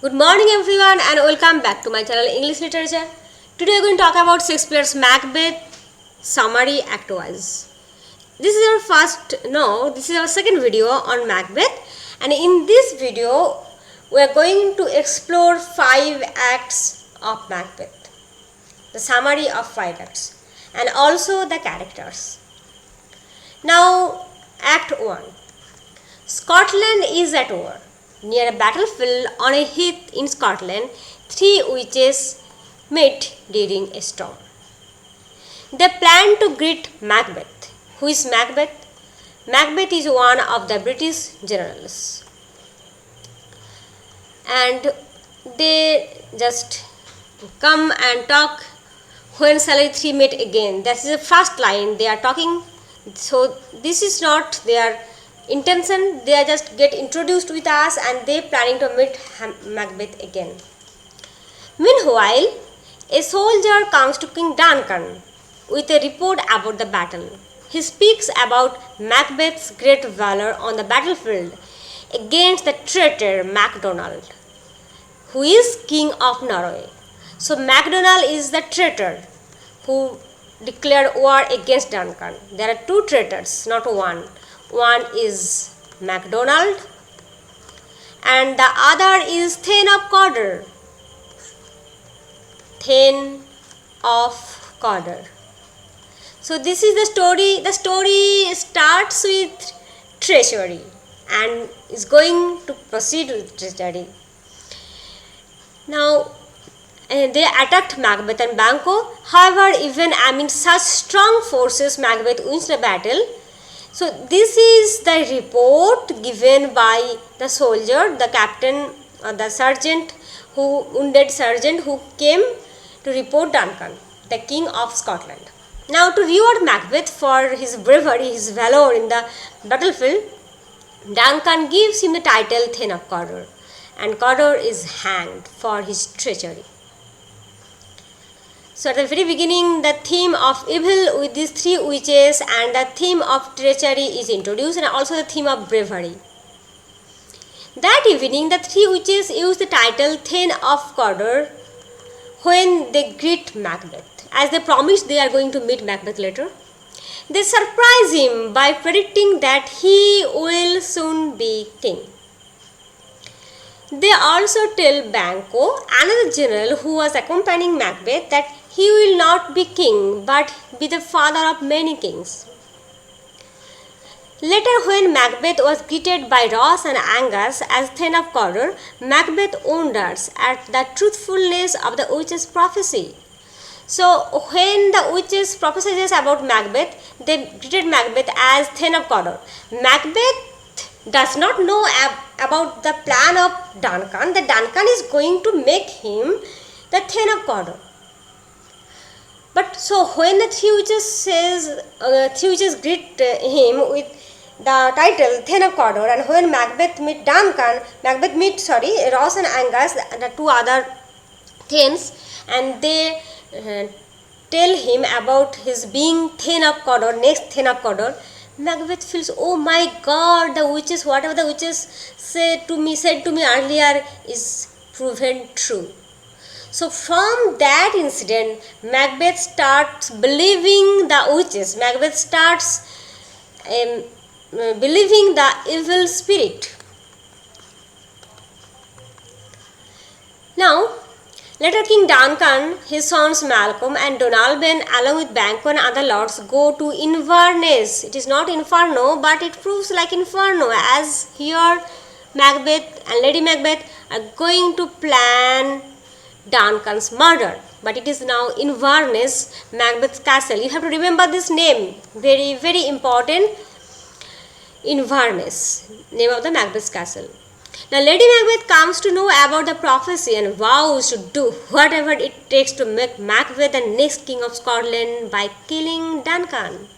Good morning everyone and welcome back to my channel English Literature. Today we are going to talk about Shakespeare's Macbeth summary act-wise. This is our second video on Macbeth, and in this video we are going to explore 5 acts of Macbeth. The summary of 5 acts and also the characters. Now Act 1. Scotland is at war. Near a battlefield on a heath in Scotland, 3 witches meet during a storm. They plan to greet Macbeth. Who is Macbeth? Macbeth is one of the British generals. And they just come and talk. When shall we 3 meet again? That is the first line they are talking. So this is not their intention. They are just get introduced with us and they planning to meet Macbeth again. Meanwhile, a soldier comes to King Duncan with a report about the battle. He speaks about Macbeth's great valor on the battlefield against the traitor Macdonald, who is king of Norway. So Macdonald is the traitor who declared war against Duncan. There are 2 traitors, not one. One is Macdonald and the other is Thane of Cawdor. Thane of Cawdor. So this is the story. The story starts with treachery and is going to proceed with treachery. Now they attacked Macbeth and Banquo. However, even amid such strong forces, Macbeth wins the battle. So this is the report given by the soldier, the captain or the sergeant, wounded sergeant who came to report Duncan, the king of Scotland. Now to reward Macbeth for his bravery, his valor in the battlefield, Duncan gives him the title Thane of Cawdor, and Cawdor is hanged for his treachery. So at the very beginning, the theme of evil with these 3 witches and the theme of treachery is introduced, and also the theme of bravery. That evening, the 3 witches use the title Thane of Cawdor when they greet Macbeth. As they promised they are going to meet Macbeth later, they surprise him by predicting that he will soon be king. They also tell Banquo, another general who was accompanying Macbeth, that he will not be king but be the father of many kings. Later, when Macbeth was greeted by Ross and Angus as Thane of Cawdor, Macbeth wonders at the truthfulness of the witches' prophecy. So when the witches prophesied about Macbeth, they greeted Macbeth as Thane of Cawdor. Macbeth does not know about the plan of Duncan, that Duncan is going to make him the Thane of Cawdor. But so when the 3 witches greet him with the title Thane of Cawdor, and when Macbeth meets Ross and Angus, the 2 other Thanes, and they tell him about his being Thane of Cawdor, next Thane of Cawdor, Macbeth feels, oh my God, the witches, whatever the witches said to me earlier is proven true. So from that incident, Macbeth starts believing the witches. Macbeth starts believing the evil spirit. Now, later King Duncan, his sons Malcolm and Donalbain, along with Banquo and other lords, go to Inverness. It is not Inferno, but it proves like Inferno, as here Macbeth and Lady Macbeth are going to plan Duncan's murder. But it is now Inverness, Macbeth's castle. You have to remember this name, very, very important. Inverness, name of the Macbeth's castle. Now Lady Macbeth comes to know about the prophecy and vows to do whatever it takes to make Macbeth the next king of Scotland by killing Duncan.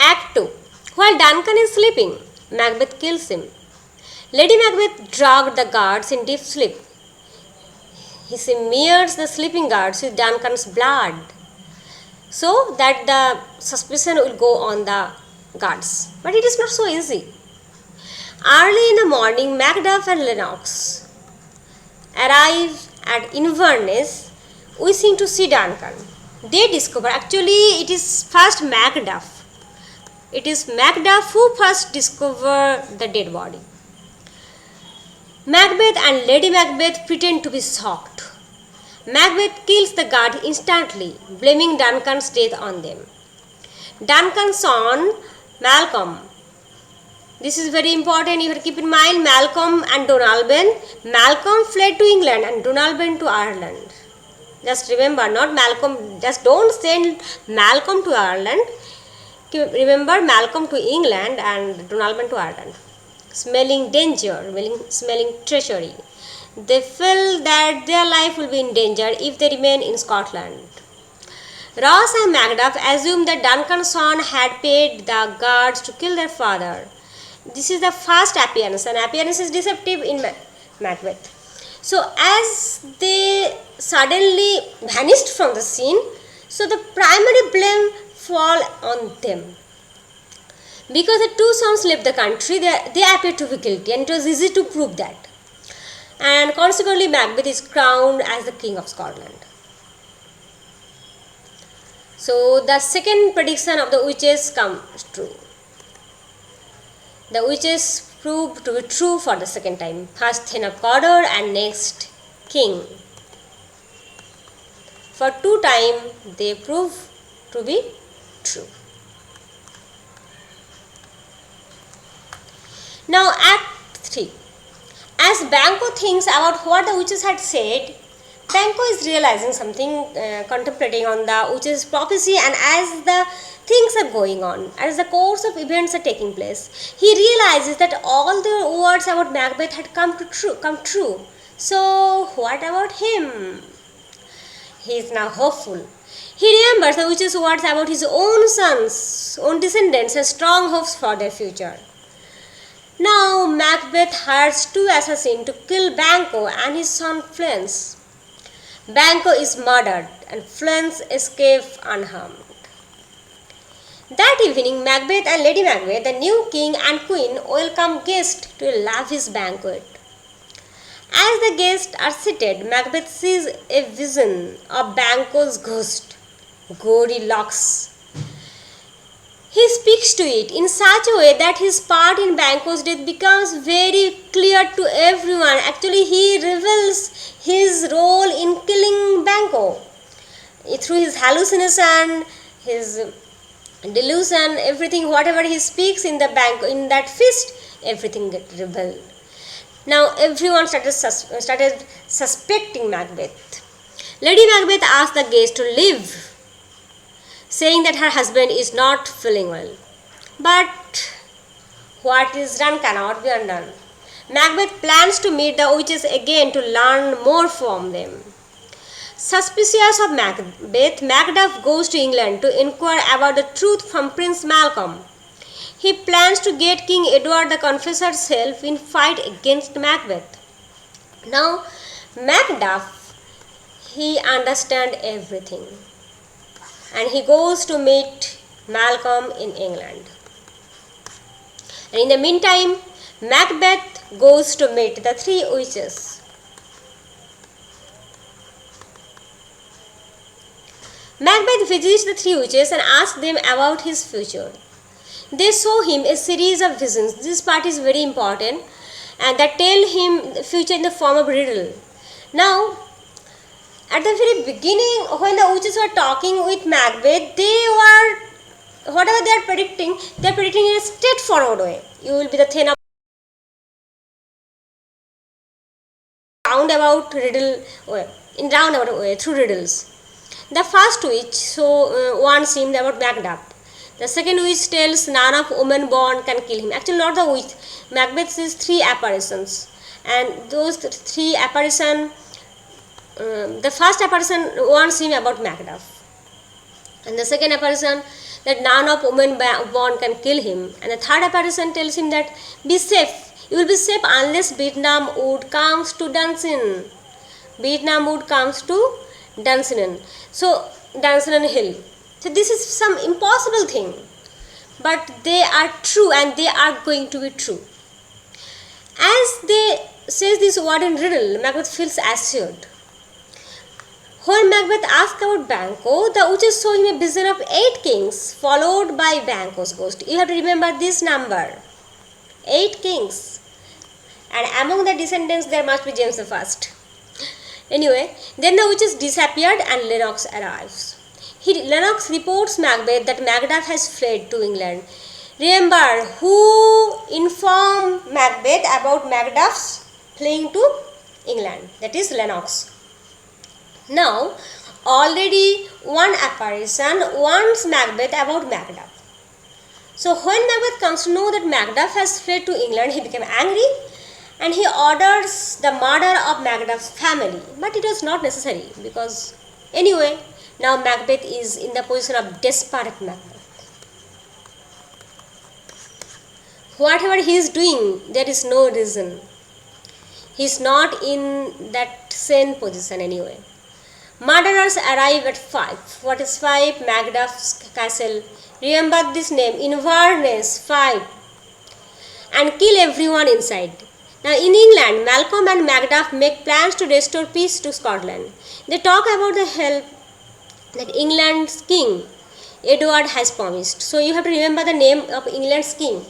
Act 2. While Duncan is sleeping, Macbeth kills him. Lady Macbeth drugged the guards in deep sleep. He smears the sleeping guards with Duncan's blood, so that the suspicion will go on the guards. But it is not so easy. Early in the morning, Macduff and Lennox arrive at Inverness wishing to see Duncan. They discover, actually it is first Macduff. It is Macduff who first discover the dead body. Macbeth and Lady Macbeth pretend to be shocked. Macbeth kills the guard instantly, blaming Duncan's death on them. Duncan's son, Malcolm. This is very important, you have to keep in mind Malcolm and Donalbain. Malcolm fled to England and Donalbain to Ireland. Just remember, not Malcolm, just don't send Malcolm to Ireland. Remember Malcolm to England and Donalbain to Ireland. Smelling danger, smelling treachery. They feel that their life will be in danger if they remain in Scotland. Ross and Macduff assume that Duncan's son had paid the guards to kill their father. This is the first appearance, and appearance is deceptive in Macbeth. So as they suddenly vanished from the scene, so the primary blame fall on them. Because the two sons left the country, they appear to be guilty, and it was easy to prove that. And consequently, Macbeth is crowned as the King of Scotland. So the second prediction of the witches comes true. The witches prove to be true for the second time. First Thane of Cawdor and next King. For 2 times they prove to be true. Now Act 3. As Banquo thinks about what the witches had said, Banquo is realizing something, contemplating on the witches' prophecy, and as the things are going on, as the course of events are taking place, he realizes that all the words about Macbeth had come true. So what about him? He is now hopeful. He remembers the witches' words about his own sons, own descendants, and strong hopes for their future. Now Macbeth hires 2 assassins to kill Banquo and his son Fleance. Banquo is murdered and Fleance escapes unharmed. That evening, Macbeth and Lady Macbeth, the new king and queen, welcome guests to a lavish banquet. As the guests are seated, Macbeth sees a vision of Banquo's ghost, gory locks. He speaks to it in such a way that his part in Banquo's death becomes very clear to everyone. Actually, he reveals his role in killing Banquo. Through his hallucination, his delusion, everything, whatever he speaks in that feast, everything gets revealed. Now everyone started suspecting Macbeth. Lady Macbeth asked the guests to leave, saying that her husband is not feeling well. But what is done cannot be undone. Macbeth plans to meet the witches again to learn more from them. Suspicious of Macbeth, Macduff goes to England to inquire about the truth from Prince Malcolm. He plans to get King Edward the Confessor's help in fight against Macbeth. Now, Macduff, he understands everything, and he goes to meet Malcolm in England. And in the meantime, Macbeth goes to meet the 3 witches. Macbeth visits the 3 witches and asks them about his future. They show him a series of visions. This part is very important, and that tell him the future in the form of riddle. Now, at the very beginning, when the witches were talking with Macbeth, whatever they are predicting in a straightforward way. You will be the Thane of roundabout riddle way, in roundabout way, through riddles. The first witch warns him about Macduff. The second witch tells none of women born can kill him. Actually, not the witch. Macbeth sees 3 apparitions, and those 3 apparitions, the first apparition warns him about Macduff, and the second apparition that none of women born can kill him, and the third apparition tells him that be safe. You will be safe unless Vietnam Wood comes to Dunsinane. Vietnam Wood comes to Dunsinane. So Dunsinane Hill. So this is some impossible thing. but they are true and they are going to be true. As they says this word in riddle, Macbeth feels assured. When Macbeth asks about Banquo, the witches show him a vision of 8 kings followed by Banquo's ghost. You have to remember this number, 8 kings, and among the descendants there must be James the First. Anyway, then the witches disappeared and Lennox arrives. Lennox reports Macbeth that Macduff has fled to England. Remember, who informed Macbeth about Macduff's fleeing to England? That is Lennox. Now, already one apparition warns Macbeth about Macduff. So, when Macbeth comes to know that Macduff has fled to England, he became angry and he orders the murder of Macduff's family. But it was not necessary because, anyway, now Macbeth is in the position of desperate Macbeth. Whatever he is doing, there is no reason. He is not in that sane position anyway. Murderers arrive at 5. What is 5? Macduff's castle. Remember this name, Inverness 5. And kill everyone inside. Now in England, Malcolm and Macduff make plans to restore peace to Scotland. They talk about the help that England's king, Edward, has promised. So you have to remember the name of England's king.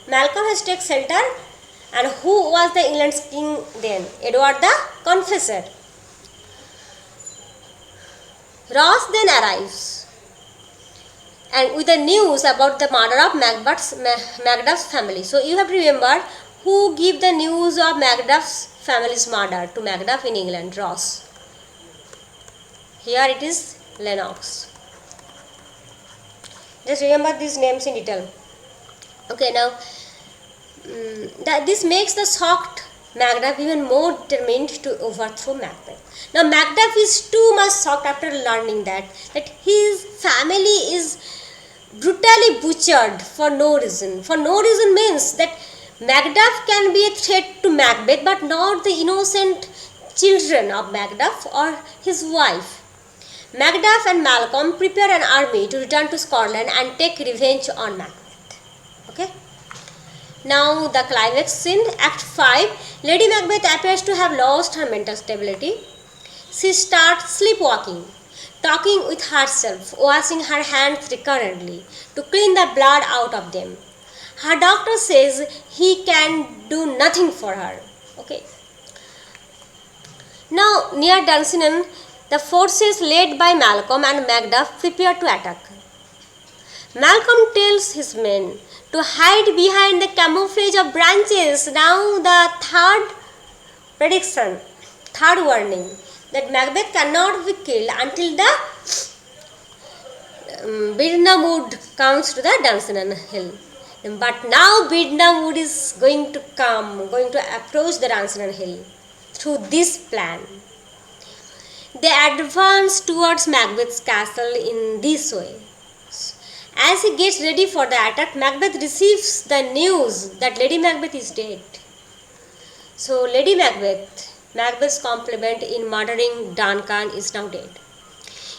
Malcolm has taken shelter, and who was the England's king then? Edward the Confessor. Ross then arrives and with the news about the murder of Macduff's family. So you have to remember who gave the news of Macduff's family's murder to Macduff in England. Ross. Here it is Lennox. Just remember these names in detail. Okay, now this makes the shocked Macduff even more determined to overthrow Macbeth. Now Macduff is too much shocked after learning that his family is brutally butchered for no reason. For no reason means that Macduff can be a threat to Macbeth but not the innocent children of Macduff or his wife. Macduff and Malcolm prepare an army to return to Scotland and take revenge on Macbeth. Okay. Now the climax scene, Act 5, Lady Macbeth appears to have lost her mental stability. She starts sleepwalking, talking with herself, washing her hands recurrently to clean the blood out of them. Her doctor says he can do nothing for her. Okay. Now near Dunsinane, the forces led by Malcolm and Macduff prepare to attack. Malcolm tells his men to hide behind the camouflage of branches. Now the third warning, that Macbeth cannot be killed until the Birnam Wood comes to the Dunsinane Hill. But now Birnam Wood is going to approach the Dunsinane Hill through this plan. They advance towards Macbeth's castle in this way. As he gets ready for the attack, Macbeth receives the news that Lady Macbeth is dead. So Lady Macbeth, Macbeth's complement in murdering Duncan, is now dead.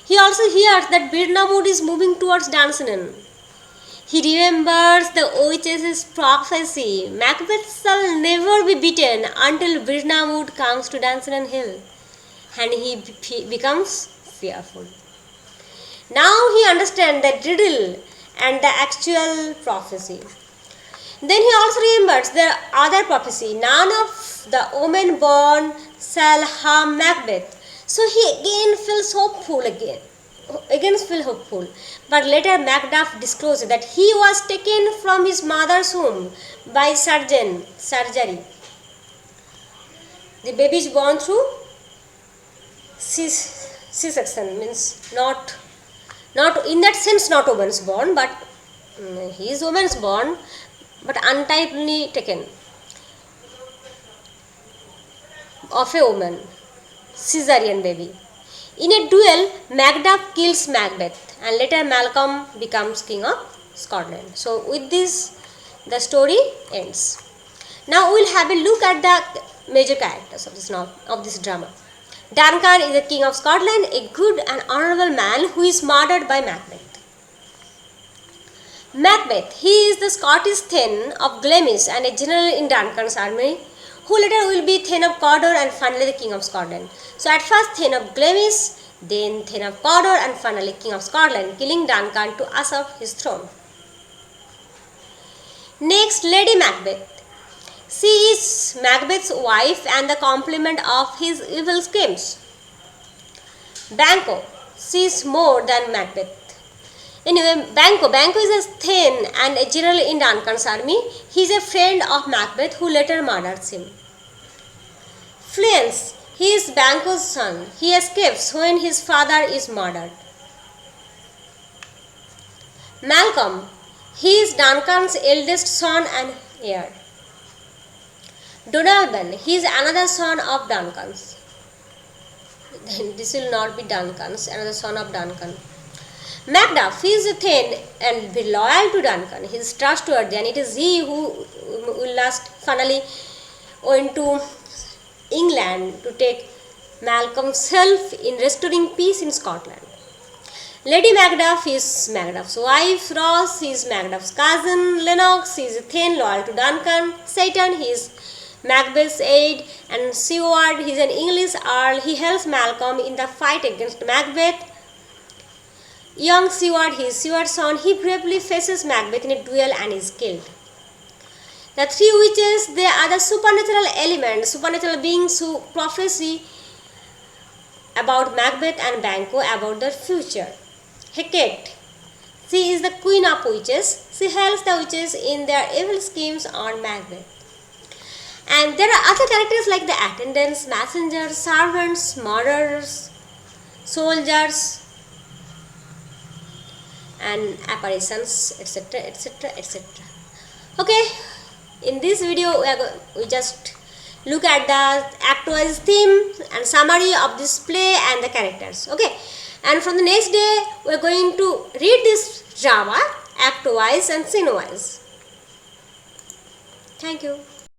He also hears that Birnam Wood is moving towards Dunsinane. He remembers the witch's prophecy. Macbeth shall never be beaten until Birnam Wood comes to Dunsinane Hill. And he becomes fearful. Now he understands the riddle and the actual prophecy. Then he also remembers the other prophecy. None of the women born shall harm Macbeth. So he again feels hopeful But later Macduff discloses that he was taken from his mother's womb by surgery. The baby is born through C-section, means not in that sense not woman's born, but he is woman's born, but untidily taken of a woman, Caesarean baby. In a duel, Macduff kills Macbeth, and later Malcolm becomes king of Scotland. So with this, the story ends. Now we will have a look at the major characters of this drama. Duncan is the king of Scotland, a good and honourable man who is murdered by Macbeth. Macbeth, he is the Scottish Thane of Glamis and a general in Duncan's army, who later will be Thane of Cawdor and finally the King of Scotland. So at first Thane of Glamis, then Thane of Cawdor and finally King of Scotland, killing Duncan to usurp his throne. Next, Lady Macbeth. She is Macbeth's wife and the complement of his evil schemes. Banquo, she is more than Macbeth. Anyway, Banquo is a Thane and a general in Duncan's army. He is a friend of Macbeth who later murders him. Fleance, he is Banquo's son. He escapes when his father is murdered. Malcolm, he is Duncan's eldest son and heir. Donalbain, he is another son of Duncan's. This will not be Duncan's, another son of Duncan. Macduff, he is a Thane and be loyal to Duncan. He is trustworthy, and it is he who will last finally went to England to take Malcolm's help in restoring peace in Scotland. Lady Macduff is Macduff's wife. Ross, he is Macduff's cousin. Lennox, he is a Thane loyal to Duncan. Seyton, he is Macbeth's aide. And Seward, he is an English earl. He helps Malcolm in the fight against Macbeth. Young Seward, he is Seward's son. He bravely faces Macbeth in a duel and is killed. The three witches, they are the supernatural elements, supernatural beings who prophesy about Macbeth and Banquo about their future. Hecate, she is the queen of witches. She helps the witches in their evil schemes on Macbeth. And there are other characters like the attendants, messengers, servants, murderers, soldiers, and apparitions, etc., etc., etc. Okay, in this video we just look at the act-wise theme and summary of this play and the characters. Okay, and from the next day we are going to read this drama act-wise and scene-wise. Thank you.